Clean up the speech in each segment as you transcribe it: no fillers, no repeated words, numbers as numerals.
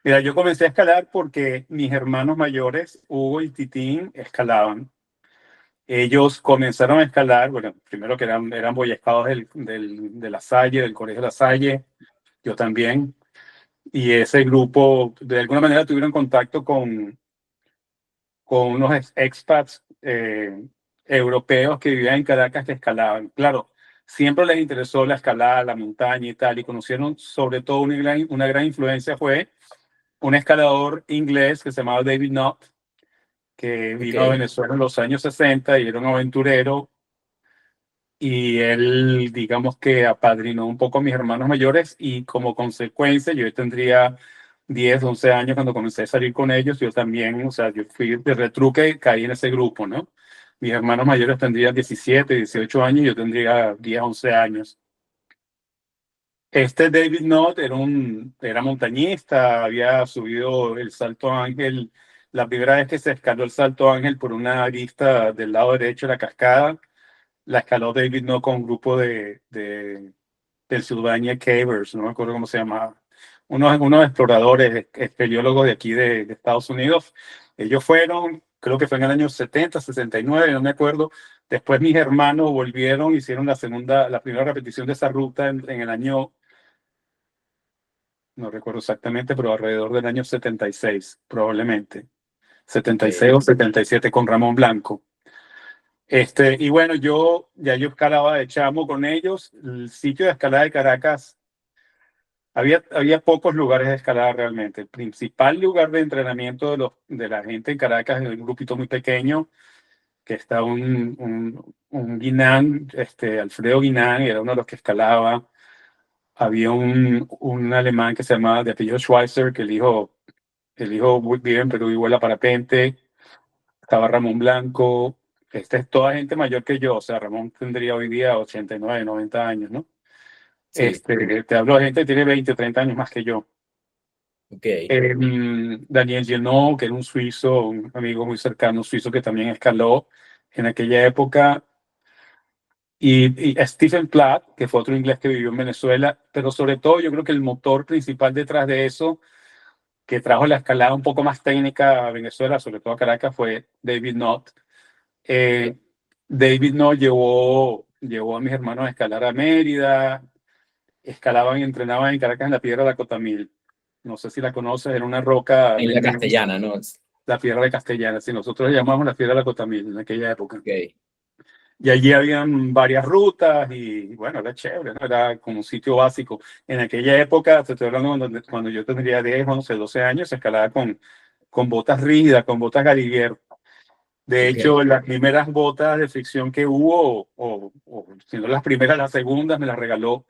Mira, yo comencé a escalar porque mis hermanos mayores, Hugo y Titín, escalaban. Ellos comenzaron a escalar, bueno, primero que eran Boy Scouts de La Salle, del Colegio La Salle, yo también. Y ese grupo, de alguna manera, tuvieron contacto con unos expats europeos que vivían en Caracas que escalaban. Claro, siempre les interesó la escalada, la montaña y tal, y conocieron sobre todo una gran influencia fue un escalador inglés que se llamaba David Knott, que Ok, vino a Venezuela en los años 60 y era un aventurero. Y él, digamos que apadrinó un poco a mis hermanos mayores y como consecuencia yo tendría 10 11 años cuando comencé a salir con ellos. Yo también, o sea, yo fui de retruque, caí en ese grupo, ¿no? Mis hermanos mayores tendrían 17 18 años, yo tendría 10 11 años. Este David Knott era montañista, había subido el Salto Ángel, la primera vez que se escaló el Salto Ángel por una arista del lado derecho de la cascada, la escaló David Knott con un grupo de Pennsylvania Cavers, no me acuerdo cómo se llamaba, unos exploradores, espeleólogos de aquí de Estados Unidos. Ellos fueron, creo que fue en el año 70, 69, no me acuerdo. Después mis hermanos volvieron, hicieron la primera repetición de esa ruta en el año, no recuerdo exactamente, pero alrededor del año 76, probablemente. setenta ok, y seis o 77 con Ramón Blanco. Y bueno, yo escalaba de chamo con ellos. El sitio de escalada de Caracas, había pocos lugares de escalada realmente. El principal lugar de entrenamiento de la gente en Caracas es un grupito muy pequeño, que está un Guinán, Alfredo Guinán, era uno de los que escalaba. Había un alemán que se llamaba de apellido Schweitzer, que el hijo vive en Perú y vuela parapente. Estaba Ramón Blanco. Esta es toda gente mayor que yo, o sea, Ramón tendría hoy día 89 90 años, ¿no? sí, Te hablo de gente que tiene 20 30 años más que yo. ok, Daniel Genot, que era un suizo, un amigo muy cercano suizo que también escaló en aquella época, y Stephen Platt, que fue otro inglés que vivió en Venezuela, pero sobre todo yo creo que el motor principal detrás de eso, que trajo la escalada un poco más técnica a Venezuela, sobre todo a Caracas, fue David Knott. Eh, David Knott llevó a mis hermanos a escalar a Mérida, escalaban y entrenaban en Caracas en la Piedra de la Cotamil. No sé si la conoces, era una roca en la castellana, ¿no? la Piedra de Castellana, si nosotros le llamamos la Piedra de la Cotamil en aquella época. Ok, Y allí habían varias rutas y bueno, era chévere, ¿no? Era como un sitio básico. En aquella época, te estoy hablando cuando yo tendría 10, 11, 12 años, se escalaba con botas rígidas, con botas Galivier. De ok, hecho, las primeras botas de fricción que hubo, o si no las primeras, las segundas, me las regaló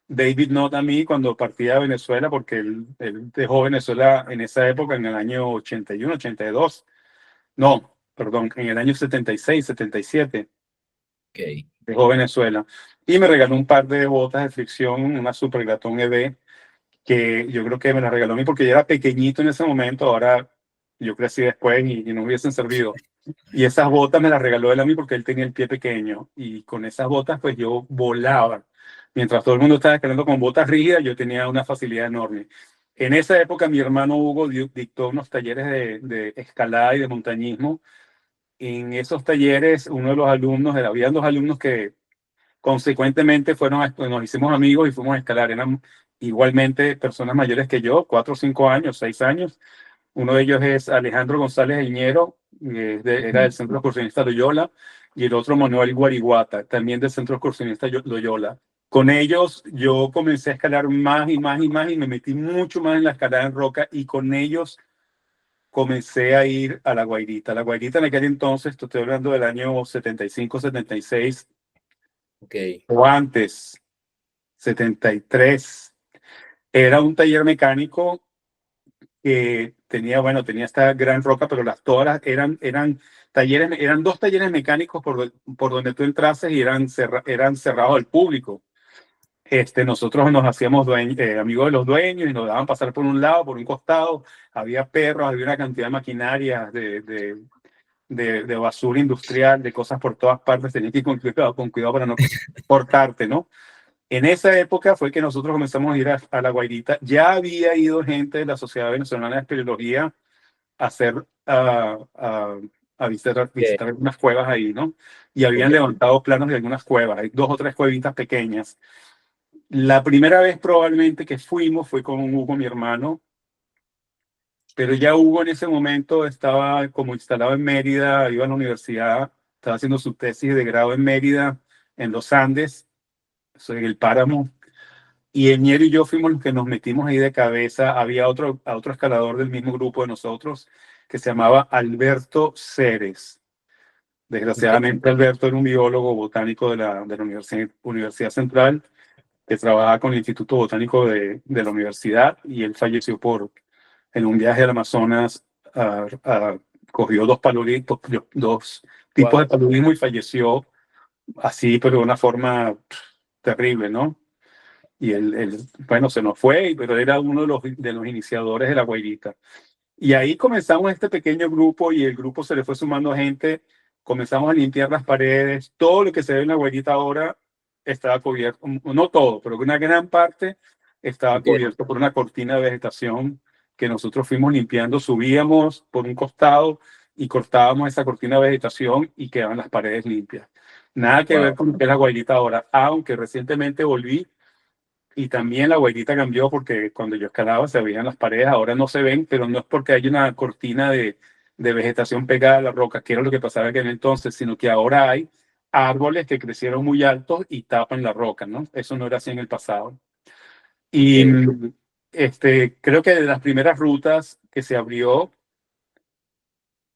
David Knott a mí cuando partía de Venezuela, porque él dejó Venezuela en esa época, en el año 81, 82. No, perdón, en el año 76, 77, ok, dejó Venezuela. Y me regaló un par de botas de fricción, una Super Gratón EB, que yo creo que me las regaló a mí porque yo era pequeñito en ese momento, ahora yo crecí después y no me hubiesen servido. Y esas botas me las regaló él a mí porque él tenía el pie pequeño. Y con esas botas, pues yo volaba. Mientras todo el mundo estaba escalando con botas rígidas, yo tenía una facilidad enorme. En esa época, mi hermano Hugo dictó unos talleres de escalada y de montañismo. En esos talleres, uno de los alumnos, había dos alumnos que consecuentemente nos hicimos amigos y fuimos a escalar. Eran igualmente personas mayores que yo, 4 5 años, 6 años. Uno de ellos es Alejandro González Iñero, era del ujú, Centro Excursionista Loyola, y el otro Manuel Guariguata, también del Centro Excursionista Loyola. Con ellos yo comencé a escalar más y más y más y me metí mucho más en la escalada en roca y con ellos comencé a ir a La Guairita. La Guairita en aquel entonces, estoy hablando del año 75, 76 ok, o antes, 73. Era un taller mecánico que tenía, bueno, tenía esta gran roca, pero todas eran talleres, eran dos talleres mecánicos por donde tú entrases y eran cerrados al público. Nosotros nos hacíamos amigos de los dueños y nos daban pasar por un lado, por un costado. Había perros, había una cantidad de maquinaria, de basura industrial, de cosas por todas partes. Tenías que ir con cuidado para no cortarte, ¿no? En esa época fue que nosotros comenzamos a ir a La Guairita. Ya había ido gente de la Sociedad Venezolana de Espeleología a hacer, a Ok, visitar algunas cuevas ahí, ¿no? Y habían ok. levantado planos de algunas cuevas. Hay 2 o 3 cuevitas pequeñas. La primera vez probablemente que fuimos fue con Hugo, mi hermano, pero ya Hugo en ese momento estaba como instalado en Mérida, iba a la universidad, estaba haciendo su tesis de grado en Mérida, en los Andes, en el Páramo. Y Eñero y yo fuimos los que nos metimos ahí de cabeza. Había otro escalador del mismo grupo de nosotros que se llamaba Alberto Ceres. Ok. Desgraciadamente, Alberto era un biólogo botánico de la Universidad Central que trabajaba con el Instituto Botánico de la universidad y él falleció en un viaje al Amazonas. Cogió 2 paludismos, 2 tipos de Wow. paludismo y falleció así, pero de una forma terrible, ¿no? Y bueno, se nos fue, pero era uno de los iniciadores de la Guairita. Y ahí comenzamos este pequeño grupo y el grupo se le fue sumando gente. Comenzamos a limpiar las paredes. Todo lo que se ve en la Guairita ahora estaba cubierto, no todo, pero una gran parte estaba Ok. cubierto por una cortina de vegetación que nosotros fuimos limpiando. Subíamos por un costado y cortábamos esa cortina de vegetación y quedaban las paredes limpias. Nada que ver Wow. con lo que es la Guairita ahora, aunque recientemente volví y también la huellita cambió porque cuando yo escalaba se veían las paredes, ahora no se ven, pero no es porque hay una cortina de vegetación pegada a la roca, que era lo que pasaba en aquel entonces, sino que ahora hay árboles que crecieron muy altos y tapan la roca, ¿no? Eso no era así en el pasado. Y Ok. creo que de las primeras rutas que se abrió,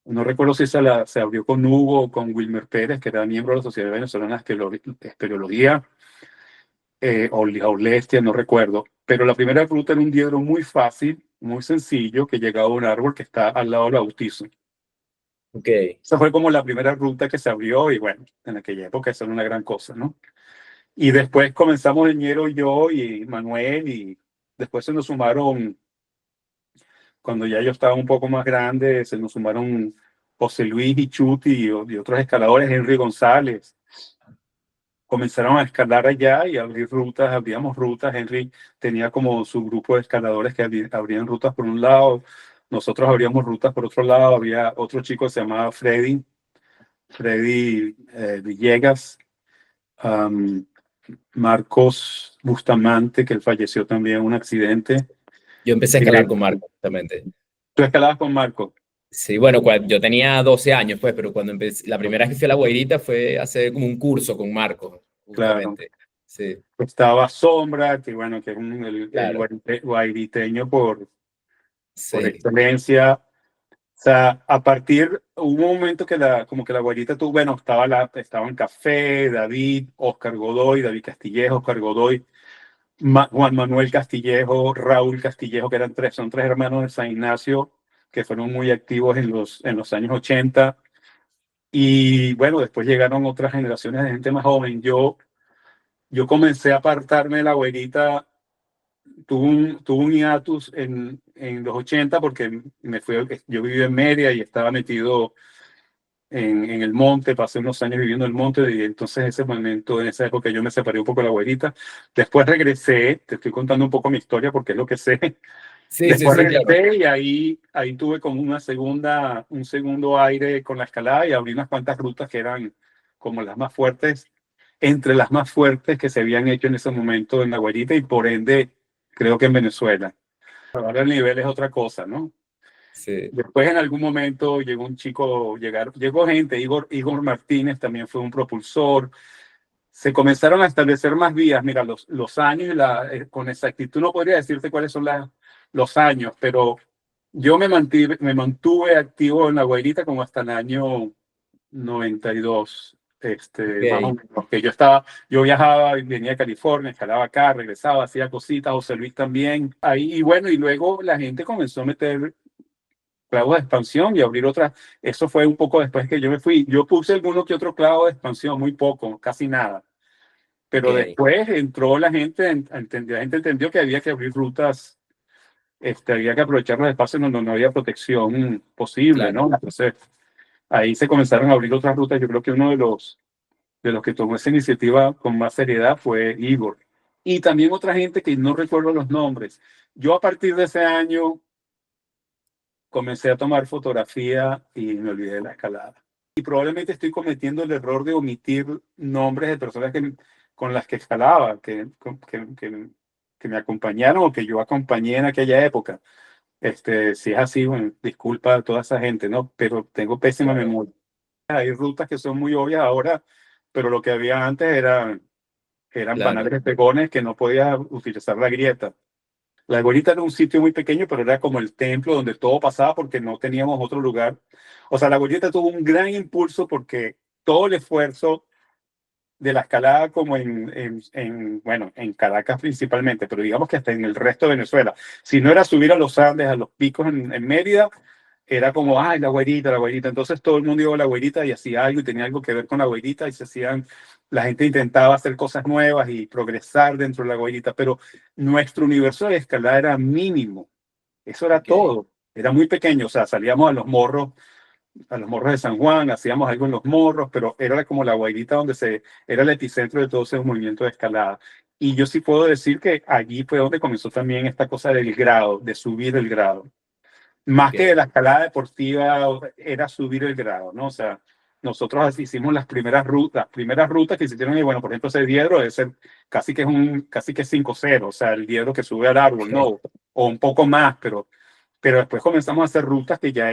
no recuerdo si se abrió con Hugo o con Wilmer Pérez, que era miembro de la Sociedad Venezolana de Espeleología, o Lestia, no recuerdo, pero la primera ruta era un diedro muy fácil, muy sencillo, que llegaba a un árbol que está al lado del bautizo. Ok. Esa fue como la primera ruta que se abrió y bueno, en aquella época eso era una gran cosa, ¿no? Y después comenzamos Ñero, yo y Manuel y después se nos sumaron, cuando ya yo estaba un poco más grande, se nos sumaron José Luis y Chuti y otros escaladores, Henry González. Comenzaron a escalar allá y a abrir rutas, abríamos rutas. Henry tenía como su grupo de escaladores que abrían rutas por un lado, nosotros abríamos rutas por otro lado. Había otro chico que se llamaba Freddy Villegas, um, Marcos Bustamante, que él falleció también en un accidente. Yo empecé a escalar con Marco, justamente. ¿Tú escalabas con Marco? Sí, bueno, yo tenía 12 años, pues, pero cuando empecé, la primera vez que fui a La Guairita fue hacer como un curso con Marco, Claro. justamente. Sí, Estaba Sombra, que bueno, que es el claro. guairiteño por Sí. excelencia. O sea, hubo un momento que como que la guarita tuvo, bueno, estaban Café, David, Oscar Godoy, David Castillejo, Oscar Godoy, Juan Manuel Castillejo, Raúl Castillejo, que son 3 hermanos de San Ignacio, que fueron muy activos en los años 80. Y bueno, después llegaron otras generaciones de gente más joven. Yo comencé a apartarme de la güerita, tuve un hiatus en los 80 porque yo vivía en Mérida y estaba metido en el monte, pasé unos años viviendo en el monte y entonces en esa época yo me separé un poco de la abuelita. Después regresé, te estoy contando un poco mi historia porque es lo que sé. Sí, sí, Después sí, claro. regresé y ahí tuve como un segundo aire con la escalada y abrí unas cuantas rutas que eran como las más fuertes, entre las más fuertes que se habían hecho en ese momento en la abuelita y por ende creo que en Venezuela. Ahora el nivel es otra cosa, ¿no? Sí. Después en algún momento llegó un chico, llegó gente, Igor Martínez también fue un propulsor. Se comenzaron a establecer más vías. Mira, los años, con exactitud no podría decirte cuáles son los años, pero yo me mantuve activo en la Guairita como hasta el año 92, más o Ok, menos. Que yo viajaba, venía a California, escalaba acá, regresaba, hacía cositas, José Luis también. Ahí, y bueno, y luego la gente comenzó a meter clavos de expansión y abrir otras. Eso fue un poco después que yo me fui. Yo puse alguno que otro clavo de expansión, muy poco, casi nada. Pero ok, después entró la gente, la gente entendió que había que abrir rutas, había que aprovechar los espacios donde no había protección posible, claro. ¿no? Entonces ahí se comenzaron a abrir otras rutas. Yo creo que uno de los que tomó esa iniciativa con más seriedad fue Igor. y también otra gente que no recuerdo los nombres. Yo a partir de ese año comencé a tomar fotografía y me olvidé de la escalada. Y probablemente estoy cometiendo el error de omitir nombres de personas con las que escalaba, que me acompañaron o que yo acompañé en aquella época. Si es así, bueno, disculpa a toda esa gente, ¿no? Pero tengo pésima Claro, memoria. Hay rutas que son muy obvias ahora, pero lo que había antes eran panales claro, de pegones que no podías utilizar la grieta. La Guarita era un sitio muy pequeño, pero era como el templo donde todo pasaba porque no teníamos otro lugar. O sea, la Guarita tuvo un gran impulso porque todo el esfuerzo de la escalada como bueno, en Caracas principalmente, pero digamos que hasta en el resto de Venezuela. Si no era subir a los Andes, a los picos en Mérida, era como, ay, la güerita, la güerita. Entonces todo el mundo iba a la güerita y hacía algo y tenía algo que ver con la güerita y se hacían, la gente intentaba hacer cosas nuevas y progresar dentro de la güerita, pero nuestro universo de escalada era mínimo. Eso era ok, todo. Era muy pequeño, o sea, salíamos a los morros de San Juan, hacíamos algo en los morros, pero era como la guairita era el epicentro de todo ese movimiento de escalada. Y yo sí puedo decir que allí fue donde comenzó también esta cosa del grado, de subir el grado. Más que de ok, la escalada deportiva, era subir el grado, ¿no? O sea, nosotros así hicimos las primeras rutas que se hicieron, y bueno, por ejemplo, ese diedro debe ser casi que 5-0, o sea, el diedro que sube al árbol, ok, ¿no? O un poco más, pero después comenzamos a hacer rutas que ya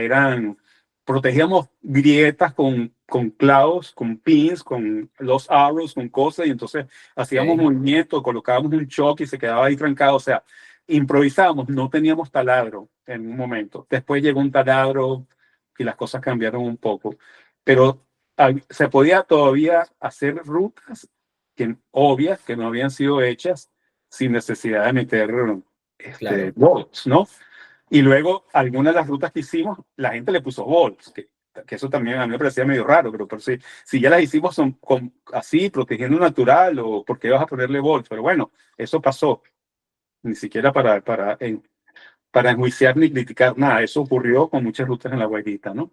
protegíamos grietas con clavos, con pins, con los arrows, con cosas, y entonces hacíamos ok, movimiento, colocábamos un choque y se quedaba ahí trancado, o sea, improvisábamos, no teníamos taladro en un momento. Después llegó un taladro y las cosas cambiaron un poco, pero se podía todavía hacer rutas obvias que no habían sido hechas sin necesidad de meter claro, bolts, ¿no? Y luego, algunas de las rutas que hicimos, la gente le puso bolts, que eso también a mí me parecía medio raro, pero si ya las hicimos son así, protegiendo natural, o por qué vas a ponerle bolts, pero bueno, eso pasó, ni siquiera para enjuiciar ni criticar nada, eso ocurrió con muchas rutas en la Guairita, ¿no?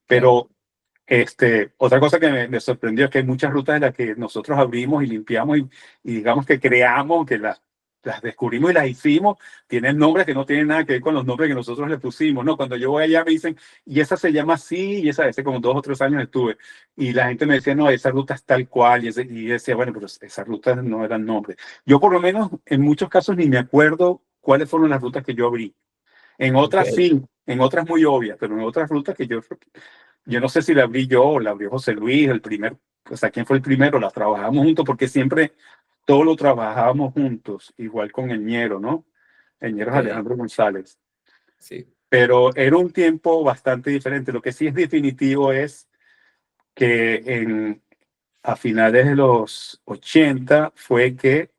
claro. Pero otra cosa que me sorprendió es que hay muchas rutas de las que nosotros abrimos y limpiamos y digamos que creamos, que las descubrimos y las hicimos, tienen nombres que no tienen nada que ver con los nombres que nosotros le pusimos, ¿no? Cuando yo voy allá me dicen, y esa se llama así, y esa, hace como 2 o 3 años estuve, y la gente me decía, no, esa ruta es tal cual, y decía, bueno, pero esas rutas no eran nombres. Yo por lo menos en muchos casos ni me acuerdo cuáles fueron las rutas que yo abrí. En Ok, otras sí, en otras muy obvias, pero en otras rutas que yo no sé si la abrí yo o la abrió José Luis, el primer, o sea, quién fue el primero, la trabajamos juntos porque siempre todo lo trabajábamos juntos, igual con el Ñero, ¿no? El Ñero es ok, Alejandro González. sí, Pero era un tiempo bastante diferente. Lo que sí es definitivo es que a finales de los 80 fue que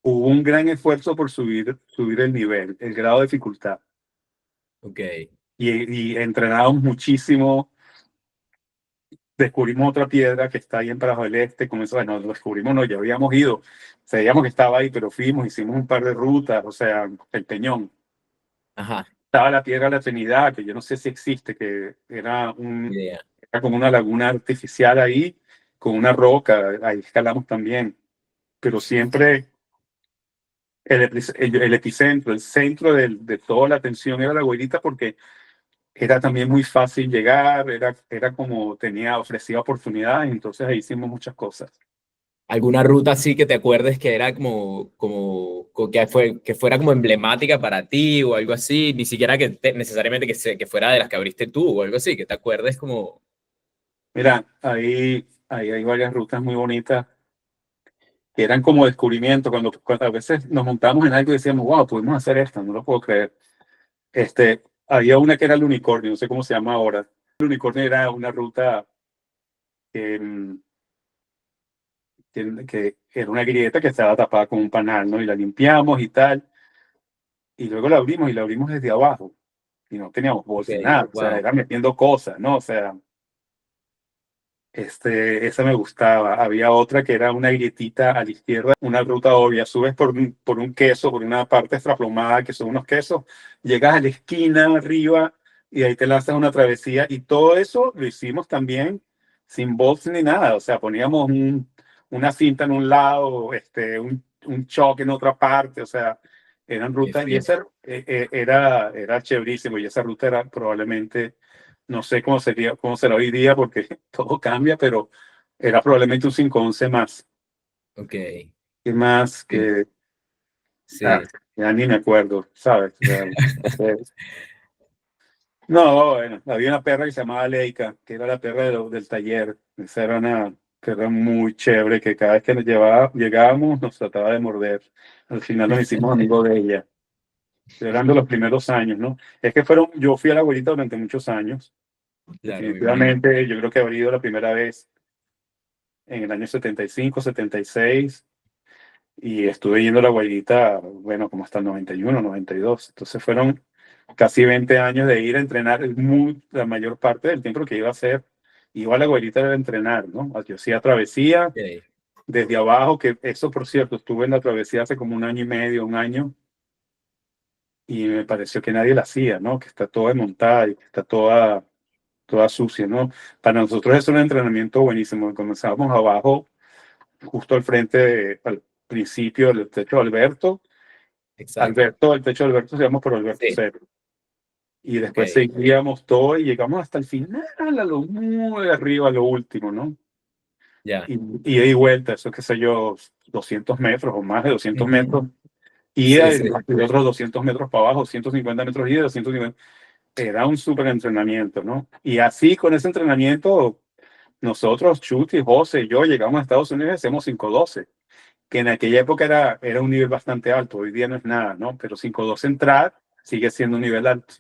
hubo un gran esfuerzo por subir el nivel, el grado de dificultad. ok, Y entrenábamos muchísimo. Descubrimos otra piedra que está ahí en Parajo del Este, con eso, bueno, lo descubrimos, no, ya habíamos ido, sabíamos que estaba ahí, pero fuimos, hicimos un par de rutas, o sea, el Peñón. ajá, Estaba la Piedra de la Trinidad, que yo no sé si existe, que idea, era como una laguna artificial ahí, con una roca, ahí escalamos también, pero siempre el epicentro, el centro de toda la atención era la Guairita, porque era también muy fácil llegar, era como ofrecía oportunidades, entonces ahí hicimos muchas cosas. alguna ruta así que te acuerdes que era que fuera como emblemática para ti o algo así, ni siquiera necesariamente que fuera de las que abriste tú o algo así, que te acuerdes como, Mira, ahí hay varias rutas muy bonitas que eran como descubrimiento. Cuando a veces nos montamos en algo y decíamos, wow, pudimos hacer esto, no lo puedo creer. Había una que era el unicornio, no sé cómo se llama ahora. El unicornio era una ruta que, que era una grieta que estaba tapada con un panal, ¿no? Y la limpiamos y tal. Y luego la abrimos y la abrimos desde abajo. Y no teníamos ok, bolsa ni nada. O sea, wow, era metiendo cosas, ¿no? O sea, esa me gustaba. Había otra que era una grietita a la izquierda, una ruta obvia. Subes por un queso, por una parte extraplomada, que son unos quesos, llegas a la esquina arriba y ahí te lanzas una travesía. Y todo eso lo hicimos también sin bolsa ni nada. O sea, poníamos una cinta en un lado, un choque en otra parte, o sea, eran qué rutas, y fino. esa era chéverísimo, y esa ruta era probablemente, no sé cómo sería, cómo será hoy día, porque todo cambia, pero era probablemente un 511 más, Ok, y más fino. que, ah, Sí, ya ni me acuerdo, ¿sabes? O sea, no, bueno, había una perra que se llamaba Leica, que era la perra del taller. Esa era una perra muy chévere que cada vez que llegábamos nos trataba de morder. Al final nos hicimos amigos de ella. Eran de los primeros años, ¿no? Es que yo fui a la abuelita durante muchos años. claro, me imagino. Definitivamente, yo creo que habré ido la primera vez en el año 75, 76, y estuve yendo a la abuelita, bueno, como hasta el 91, 92. Entonces fueron casi 20 años de ir a entrenar, la mayor parte del tiempo que iba a hacer, iba a la abuelita a entrenar, ¿no? Yo hacía travesía Ok, desde abajo, que eso, por cierto, estuve en la travesía hace como un año y medio, un año, y me pareció que nadie la hacía, ¿no? Que está toda montada y que está toda sucia, ¿no? Para nosotros es un entrenamiento buenísimo. Comenzábamos abajo, justo al frente, al principio del techo de Alberto. exacto. El techo de Alberto se llama por Alberto Sí, Cero. Y ok, después seguíamos todo y llegamos hasta el final, a lo muy arriba, a lo último, ¿no? ya. Y ida y vuelta, eso qué sé yo, 200 metros o más de 200 Ujú. metros, ida Sí, y sí, otros 200 metros para abajo, 150 metros ida, 250. Era un súper entrenamiento, ¿no? Y así con ese entrenamiento, nosotros, Chuti, José y yo, llegamos a Estados Unidos y hacemos 512, que en aquella época era un nivel bastante alto, hoy día no es nada, ¿no? Pero 512 entrar sigue siendo un nivel alto.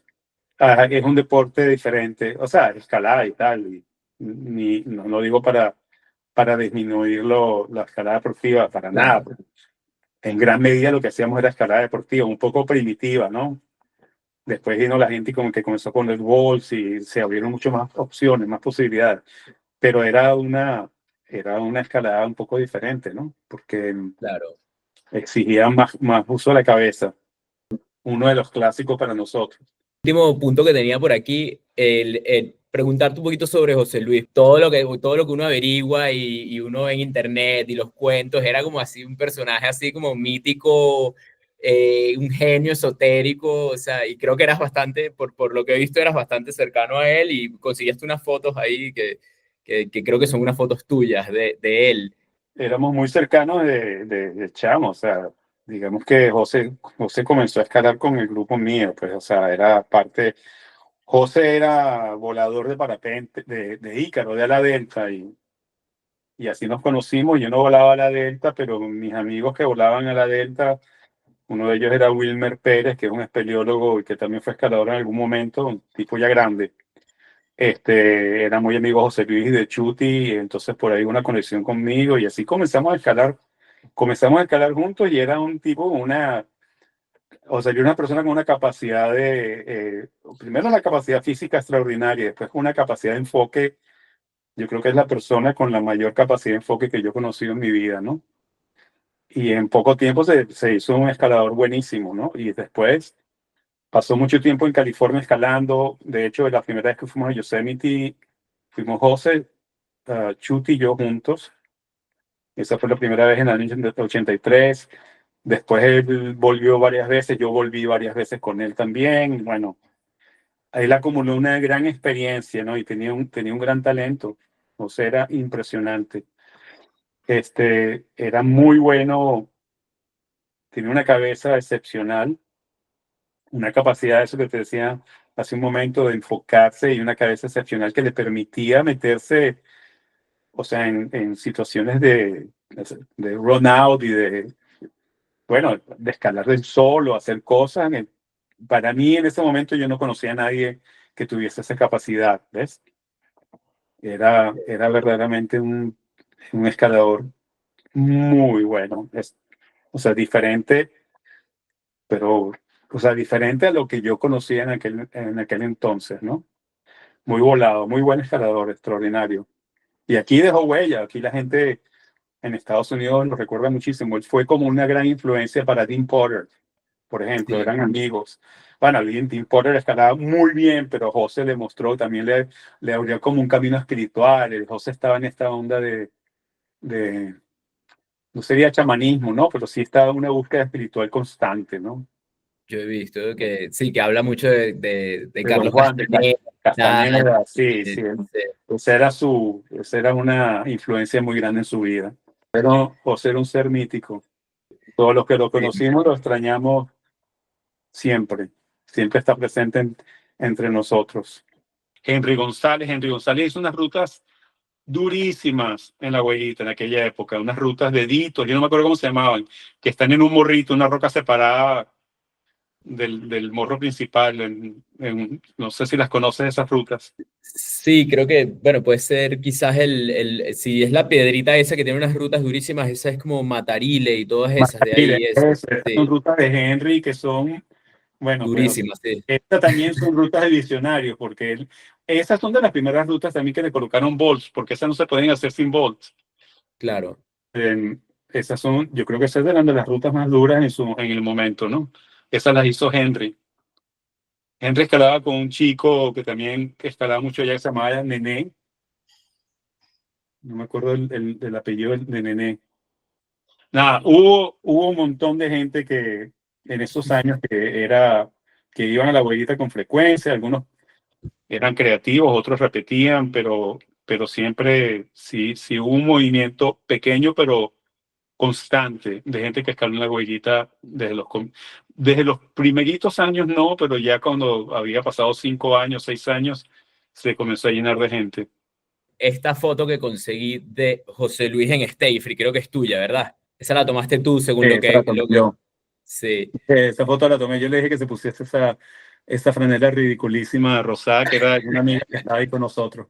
Es un deporte diferente, o sea, escalada y tal, y no lo digo para disminuir la escalada deportiva, para nada. claro, En gran medida lo que hacíamos era escalada deportiva, un poco primitiva, ¿no? Después vino la gente y como que comenzó con el bols y se abrieron mucho más opciones, más posibilidades, pero era una escalada un poco diferente, ¿no? Porque claro. exigía más uso de la cabeza, uno de los clásicos para nosotros. Último punto que tenía por aquí, el preguntarte un poquito sobre José Luis. Todo lo que uno averigua y uno ve en internet y los cuentos, era como así un personaje así como mítico, un genio esotérico, o sea, y creo que eras bastante, por lo que he visto, eras bastante cercano a él y conseguiste unas fotos ahí que creo que son unas fotos tuyas de él. Éramos muy cercanos de chamo, o sea, digamos que José comenzó a escalar con el grupo mío, pues, o sea, era parte, José era volador de parapente, de Ícaro, de ala delta, y así nos conocimos. Yo no volaba a la delta, pero mis amigos que volaban a la delta, uno de ellos era Wilmer Pérez, que es un espeleólogo y que también fue escalador en algún momento, un tipo ya grande. Era muy amigo de José Luis de Chuti, entonces por ahí una conexión conmigo, y así comenzamos a escalar juntos, y era un tipo, o sea, yo una persona con una capacidad primero la capacidad física extraordinaria, después con una capacidad de enfoque. Yo creo que es la persona con la mayor capacidad de enfoque que yo he conocido en mi vida, ¿no? Y en poco tiempo se hizo un escalador buenísimo, ¿no? Y después pasó mucho tiempo en California escalando. De hecho, la primera vez que fuimos a Yosemite, fuimos José, Chuti y yo juntos. Esa fue la primera vez en el año 83. Después él volvió varias veces, yo volví varias veces con él también. Bueno, él acumuló una gran experiencia, ¿no? Y tenía un gran talento. O sea, era impresionante. Era muy bueno, tenía una cabeza excepcional, una capacidad, eso que te decía hace un momento, de enfocarse, y una cabeza excepcional que le permitía meterse, o sea, en situaciones de run out y bueno, de escalar del sol o hacer cosas. Para mí, en ese momento, yo no conocía a nadie que tuviese esa capacidad, ¿ves? Era verdaderamente un escalador muy bueno. O sea, diferente, pero, o sea, diferente a lo que yo conocía en aquel entonces, ¿no? Muy volado, muy buen escalador, extraordinario. Y aquí dejó huella, aquí la gente en Estados Unidos lo recuerda muchísimo. Él fue como una gran influencia para Dean Potter, por ejemplo, Sí, eran amigos. Bueno, Dean Potter escalaba muy bien, pero José le mostró, también le abrió como un camino espiritual. El José estaba en esta onda de no sería chamanismo, ¿no? Pero sí está una búsqueda espiritual constante, ¿no? Yo he visto que sí, que habla mucho de De Don Carlos Juan de Castaneda. Castañeda, sí, eh, sí. eh, Esa era una influencia muy grande en su vida. Pero José era un ser mítico. Todos los que lo conocimos lo extrañamos siempre. Siempre está presente entre nosotros. Henry González hizo unas rutas durísimas en la huellita en aquella época, unas rutas de ditos, yo no me acuerdo cómo se llamaban, que están en un morrito, una roca separada del morro principal. No sé si las conoces esas rutas. Sí, creo que, bueno, puede ser quizás si es la piedrita esa que tiene unas rutas durísimas, esa es como Matarile y todas esas de Mire, ahí, esas son sí, rutas de Henry que son, bueno, pues durísimas, sí, estas también son rutas de visionarios, porque esas son de las primeras rutas también que le colocaron bolts, porque esas no se pueden hacer sin bolts. claro. Esas son, yo creo que esas eran de las rutas más duras en el momento, ¿no? Esas las hizo Henry. Henry escalaba con un chico que también escalaba mucho allá, que se llamaba Nené. No me acuerdo el apellido de Nené. Nada, hubo un montón de gente que en esos años que iban a la huellita con frecuencia, algunos eran creativos, otros repetían, pero siempre sí hubo un movimiento pequeño, pero constante, de gente que escaló en la huellita desde los primeritos años, no, pero ya cuando había pasado 5 años, 6 años, se comenzó a llenar de gente. Esta foto que conseguí de José Luis en Stayfree, creo que es tuya, ¿verdad? Esa la tomaste tú, según Esa la tomé yo. sí. Esa foto la tomé yo, le dije que se pusiese esa franela ridiculísima rosada, que era de una amiga que estaba ahí con nosotros.